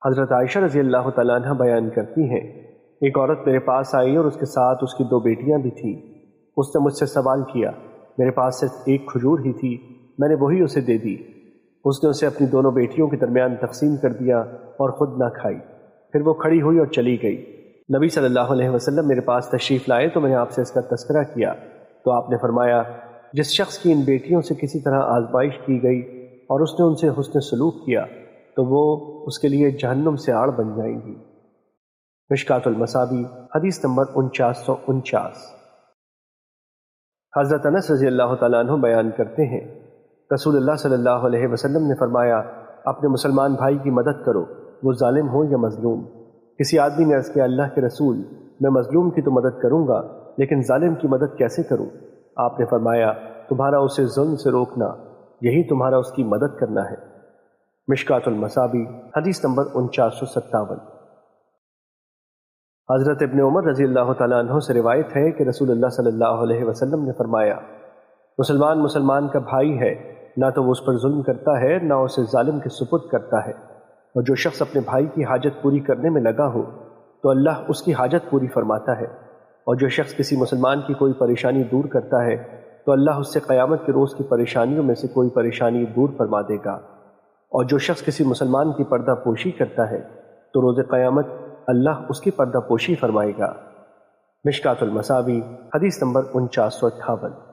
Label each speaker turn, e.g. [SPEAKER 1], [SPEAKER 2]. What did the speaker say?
[SPEAKER 1] حضرت عائشہ رضی اللہ تعالیٰ عنہ بیان کرتی ہیں، ایک عورت میرے پاس آئی اور اس کے ساتھ اس کی 2 بیٹیاں بھی تھیں۔ اس نے مجھ سے سوال کیا، میرے پاس صرف ایک کھجور ہی تھی، میں نے وہی اسے دے دی۔ اس نے اسے اپنی دونوں بیٹیوں کے درمیان تقسیم کر دیا اور خود نہ کھائی، پھر وہ کھڑی ہوئی اور چلی گئی۔ نبی صلی اللہ علیہ وسلم میرے پاس تشریف لائے تو میں نے آپ سے اس کا تذکرہ کیا تو آپ نے فرمایا، جس شخص کی ان بیٹیوں سے کسی طرح آزمائش کی گئی اور اس نے ان سے حسن سلوک کیا تو وہ اس کے لیے جہنم سے آڑ بن جائیں گی۔ مشکوٰۃ المصابیح حدیث نمبر 4949۔ حضرت انس رضی اللہ تعالیٰ عنہ بیان کرتے ہیں، رسول اللہ صلی اللہ علیہ وسلم نے فرمایا، اپنے مسلمان بھائی کی مدد کرو، وہ ظالم ہو یا مظلوم۔ کسی آدمی نے عرض کیا، اللہ کے رسول، میں مظلوم کی تو مدد کروں گا لیکن ظالم کی مدد کیسے کروں؟ آپ نے فرمایا، تمہارا اسے ظلم سے روکنا، یہی تمہارا اس کی مدد کرنا ہے۔ مشکوٰۃ المصابیح حدیث نمبر 4957۔ حضرت ابن عمر رضی اللہ تعالیٰ عنہ سے روایت ہے کہ رسول اللہ صلی اللہ علیہ وسلم نے فرمایا، مسلمان کا بھائی ہے، نہ تو وہ اس پر ظلم کرتا ہے نہ اسے ظالم کے سپرد کرتا ہے، اور جو شخص اپنے بھائی کی حاجت پوری کرنے میں لگا ہو تو اللہ اس کی حاجت پوری فرماتا ہے، اور جو شخص کسی مسلمان کی کوئی پریشانی دور کرتا ہے تو اللہ اس سے قیامت کے روز کی پریشانیوں میں سے کوئی پریشانی دور فرما دے گا، اور جو شخص کسی مسلمان کی پردہ پوشی کرتا ہے تو روز قیامت اللہ اس کی پردہ پوشی فرمائے گا۔ مشکوٰۃ المصابیح حدیث نمبر 4958۔